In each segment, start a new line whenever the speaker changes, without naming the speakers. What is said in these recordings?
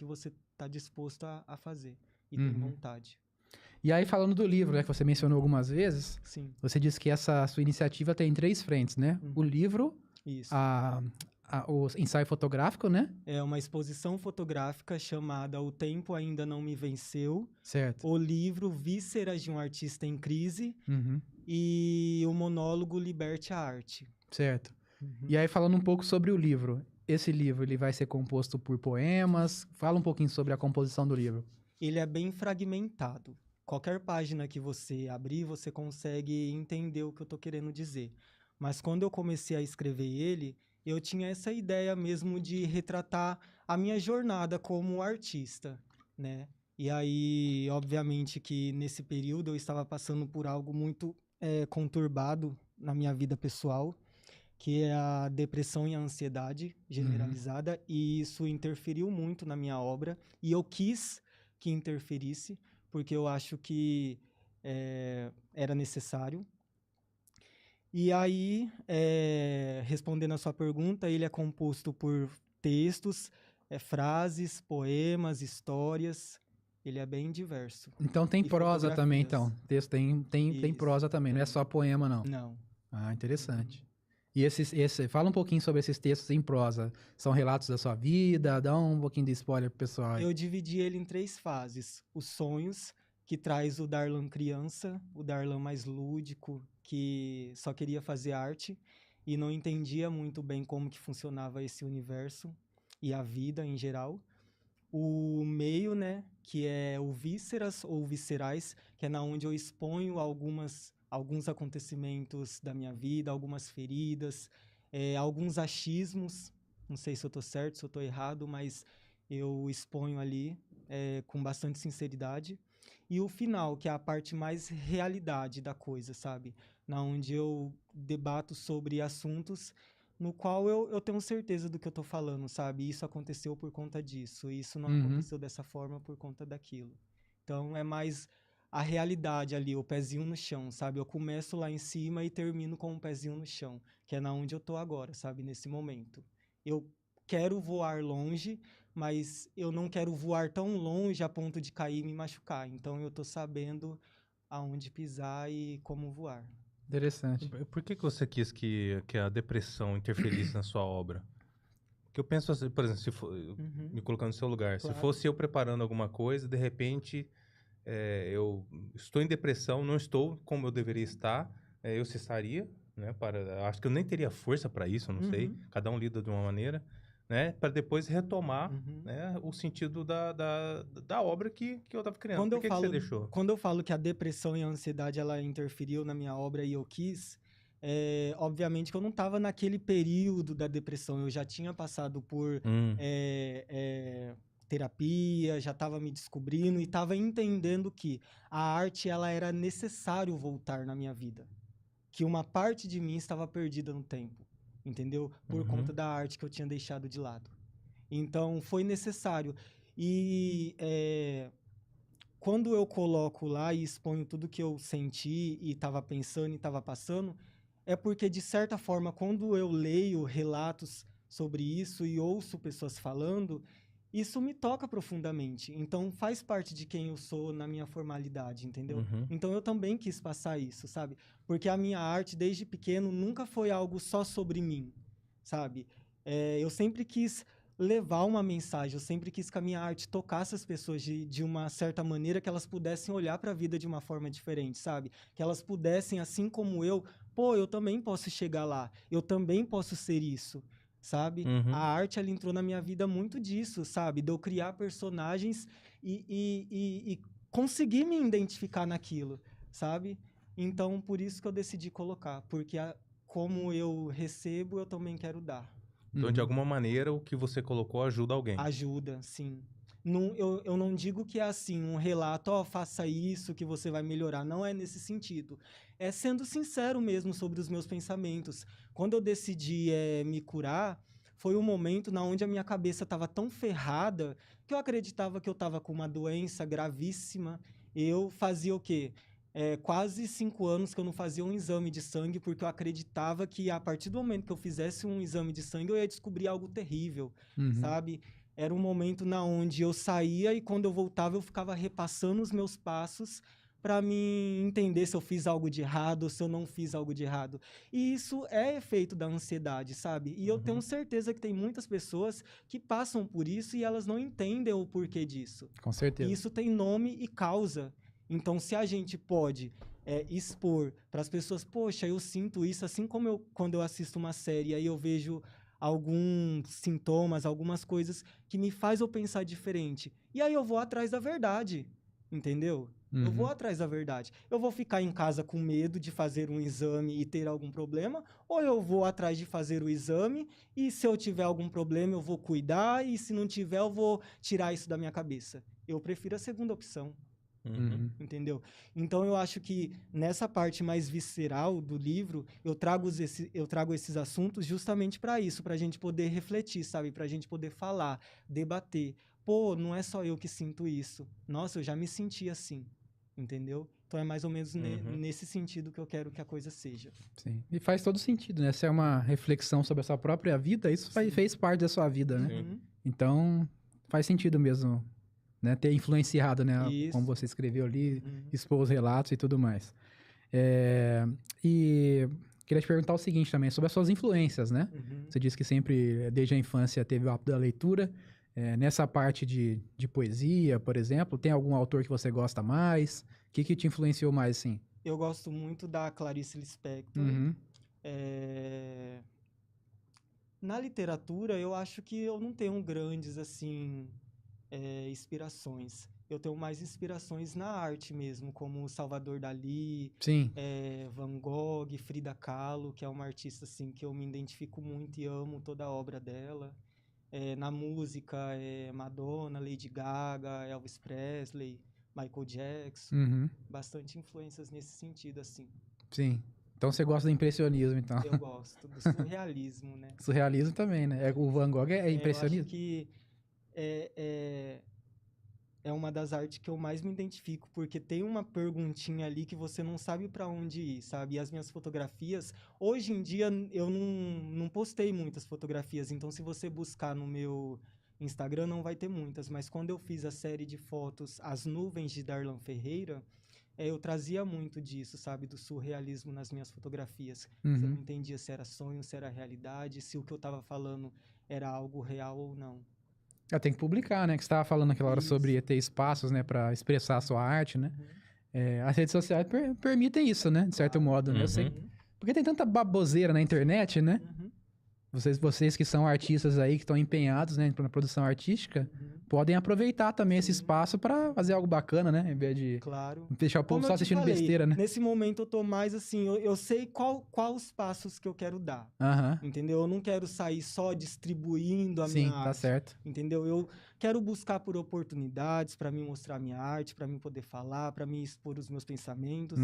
que você está disposto a fazer e tem
Uhum.
vontade.
E aí, falando do livro, né, que você mencionou algumas vezes,
Sim,
você disse que essa sua iniciativa tem 3 frentes, né?
Uhum.
O livro,
isso.
o ensaio fotográfico, né?
É uma exposição fotográfica chamada O Tempo Ainda Não Me Venceu,
Certo.
o livro Vísceras de um Artista em Crise
Uhum.
e o monólogo Liberte a Arte.
Certo.
Uhum.
E aí, falando um pouco sobre o livro. Esse livro, ele vai ser composto por poemas. Fala um pouquinho sobre a composição do livro.
Ele é bem fragmentado. Qualquer página que você abrir, você consegue entender o que eu estou querendo dizer. Mas quando eu comecei a escrever ele, eu tinha essa ideia mesmo de retratar a minha jornada como artista, né? E aí, obviamente que nesse período eu estava passando por algo muito conturbado na minha vida pessoal, que é a depressão e a ansiedade generalizada, e isso interferiu muito na minha obra, e eu quis que interferisse, porque eu acho que era necessário. E aí, respondendo a sua pergunta, ele é composto por textos, frases, poemas, histórias, ele é bem diverso.
Então tem
E
prosa também,
fotografias.
então. Texto tem
Isso,
prosa também, não é
tem.
só poema, não.
Não.
Ah, interessante. E fala um pouquinho sobre esses textos em prosa. São relatos da sua vida? Dá um pouquinho de spoiler pro pessoal aí.
Eu dividi ele em 3 fases. Os sonhos, que traz o Darlan criança, o Darlan mais lúdico, que só queria fazer arte e não entendia muito bem como que funcionava esse universo e a vida em geral. O meio, né, que é o vísceras ou viscerais, que é na onde eu exponho alguns acontecimentos da minha vida, algumas feridas, alguns achismos. Não sei se eu estou certo, se eu estou errado, mas eu exponho ali com bastante sinceridade. E o final, que é a parte mais realidade da coisa, sabe? Na onde eu debato sobre assuntos no qual eu tenho certeza do que eu tô falando, sabe? Isso aconteceu por conta disso, isso não aconteceu dessa forma por conta daquilo. Então é mais a realidade ali, o pezinho no chão, sabe? Eu começo lá em cima e termino com o pezinho no chão, que é na onde eu tô agora, sabe? Nesse momento. Eu quero voar longe, mas eu não quero voar tão longe a ponto de cair e me machucar. Então eu tô sabendo aonde pisar e como voar.
Interessante.
Por que você quis que a depressão interferisse na sua obra? Porque eu penso assim, por exemplo, se for, me colocando no seu lugar,
Claro.
se fosse eu preparando alguma coisa, de repente eu estou em depressão, não estou como eu deveria estar, eu cessaria, né? Acho que eu nem teria força para isso, eu não sei. Cada um lida de uma maneira, né? Para depois retomar, né, o sentido da obra que eu estava criando. Por que você deixou?
Quando eu falo que a depressão e a ansiedade ela interferiu na minha obra e eu quis, obviamente que eu não estava naquele período da depressão. Eu já tinha passado por terapia, já estava me descobrindo e estava entendendo que a arte ela era necessário voltar na minha vida. Que uma parte de mim estava perdida no tempo, entendeu? Por conta da arte que eu tinha deixado de lado. Então, foi necessário. E quando eu coloco lá e exponho tudo que eu senti e estava pensando e estava passando, é porque, de certa forma, quando eu leio relatos sobre isso e ouço pessoas falando, isso me toca profundamente. Então, faz parte de quem eu sou na minha formalidade, entendeu? Então, eu também quis passar isso, sabe? Porque a minha arte, desde pequeno, nunca foi algo só sobre mim, sabe? Eu sempre quis levar uma mensagem, eu sempre quis que a minha arte tocasse as pessoas de uma certa maneira, que elas pudessem olhar para a vida de uma forma diferente, sabe? Que elas pudessem, assim como eu também posso chegar lá, eu também posso ser isso, sabe? A arte, ela entrou na minha vida muito disso, sabe? De eu criar personagens e conseguir me identificar naquilo, sabe? Então, por isso que eu decidi colocar, porque como eu recebo, eu também quero dar.
Então, de alguma maneira, o que você colocou ajuda alguém.
Ajuda, sim. Não, eu não digo que é assim, um relato, faça isso que você vai melhorar. Não é nesse sentido. É sendo sincero mesmo sobre os meus pensamentos. Quando eu decidi me curar, foi um momento na onde a minha cabeça estava tão ferrada que eu acreditava que eu estava com uma doença gravíssima. Eu fazia o quê? Quase 5 anos que eu não fazia um exame de sangue, porque eu acreditava que a partir do momento que eu fizesse um exame de sangue, eu ia descobrir algo terrível, sabe? era um momento na onde eu saía e quando eu voltava eu ficava repassando os meus passos para me entender se eu fiz algo de errado ou se eu não fiz algo de errado. E isso é efeito da ansiedade, sabe? E eu tenho certeza que tem muitas pessoas que passam por isso e elas não entendem o porquê disso.
Com certeza.
E isso tem nome e causa. Então, se a gente pode expor para as pessoas, poxa, eu sinto isso, assim como quando eu assisto uma série, aí eu vejo alguns sintomas, algumas coisas que me faz eu pensar diferente. E aí eu vou atrás da verdade, entendeu? Eu vou atrás da verdade. Eu vou ficar em casa com medo de fazer um exame e ter algum problema, ou eu vou atrás de fazer o exame e se eu tiver algum problema eu vou cuidar e se não tiver eu vou tirar isso da minha cabeça. Eu prefiro a segunda opção. Entendeu? Então eu acho que nessa parte mais visceral do livro eu trago esses assuntos justamente para isso, para a gente poder refletir, sabe? Para a gente poder falar, debater. Pô, não é só eu que sinto isso. Nossa, eu já me senti assim, entendeu? Então é mais ou menos nesse sentido que eu quero que a coisa seja.
Sim. E faz todo sentido, né? Se é uma reflexão sobre a sua própria vida, isso fez parte da sua vida, né? Então faz sentido mesmo. Né, ter influenciado, né, como você escreveu ali, expor os relatos e tudo mais. E queria te perguntar o seguinte também, sobre as suas influências, né? Você disse que sempre, desde a infância, teve o hábito da leitura. Nessa parte de poesia, por exemplo, tem algum autor que você gosta mais? O que te influenciou mais, assim?
Eu gosto muito da Clarice Lispector. Na literatura, eu acho que eu não tenho grandes, assim... inspirações. Eu tenho mais inspirações na arte mesmo, como Salvador Dalí, Van Gogh, Frida Kahlo, que é uma artista assim, que eu me identifico muito e amo toda a obra dela. Na música, Madonna, Lady Gaga, Elvis Presley, Michael Jackson. Bastante influências nesse sentido, assim.
Sim. Então você gosta do impressionismo, então.
Eu gosto do surrealismo, né?
Surrealismo também, né? O Van Gogh é impressionismo?
Eu acho que é uma das artes que eu mais me identifico, porque tem uma perguntinha ali que você não sabe para onde ir, sabe? E as minhas fotografias, hoje em dia eu não postei muitas fotografias, então se você buscar no meu Instagram não vai ter muitas, mas quando eu fiz a série de fotos As Nuvens de Darlan Ferreira, eu trazia muito disso, sabe? Do surrealismo nas minhas fotografias. Você não entendia se era sonho, se era realidade, se o que eu estava falando era algo real ou não.
Tem que publicar, né? Que você estava falando naquela hora sobre ter espaços, né? Para expressar a sua arte, né? As redes sociais permitem isso, né? De certo modo, né? Eu sei. Porque tem tanta baboseira na internet, né? Vocês que são artistas aí, que estão empenhados, né? Na produção artística, podem aproveitar também esse espaço para fazer algo bacana, né? Em vez de deixar o povo só assistindo besteira, né?
Nesse momento eu tô mais assim, eu sei qual os passos que eu quero dar, entendeu? Eu não quero sair só distribuindo a minha arte.
Sim, tá certo.
Entendeu? Eu quero buscar por oportunidades para mim mostrar minha arte, para mim poder falar, para mim expor os meus pensamentos.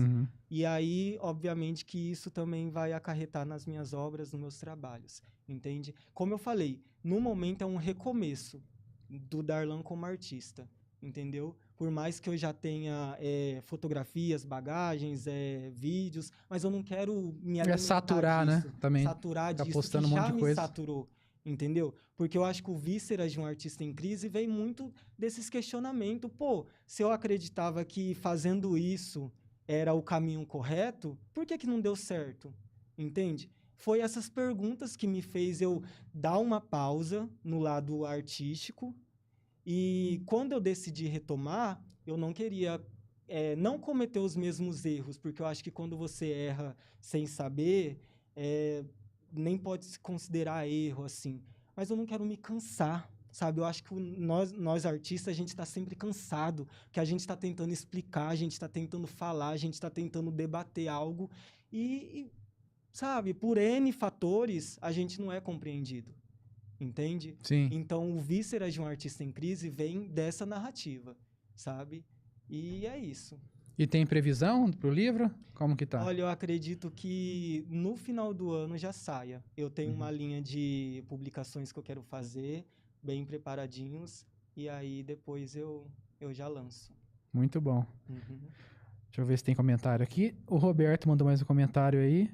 E aí, obviamente, que isso também vai acarretar nas minhas obras, nos meus trabalhos, entende? Como eu falei, no momento é um recomeço do Darlan como artista, entendeu? Por mais que eu já tenha fotografias, bagagens, vídeos, mas eu não quero me alimentar
saturar,
disso,
né? Também
saturar disso,
postando
que
um monte
já
de
me
coisa.
saturou, entendeu? Porque eu acho que o vísceras de um artista em crise vem muito desses questionamentos. Pô, se eu acreditava que fazendo isso era o caminho correto, por que não deu certo? Entende? Foi essas perguntas que me fez eu dar uma pausa no lado artístico. E quando eu decidi retomar, eu não queria não cometer os mesmos erros, porque eu acho que quando você erra sem saber, nem pode se considerar erro, assim. Mas eu não quero me cansar, sabe? Eu acho que nós artistas, a gente está sempre cansado, que a gente está tentando explicar, a gente está tentando falar, a gente está tentando debater algo e, sabe, por N fatores, a gente não é compreendido. Entende?
Sim.
Então, o vísceras de um artista em crise vem dessa narrativa, sabe? E é isso.
E tem previsão pro livro? Como que tá?
Olha, eu acredito que no final do ano já saia. Eu tenho uma linha de publicações que eu quero fazer, bem preparadinhos, e aí depois eu já lanço.
Muito bom. Deixa eu ver se tem comentário aqui. O Roberto mandou mais um comentário aí.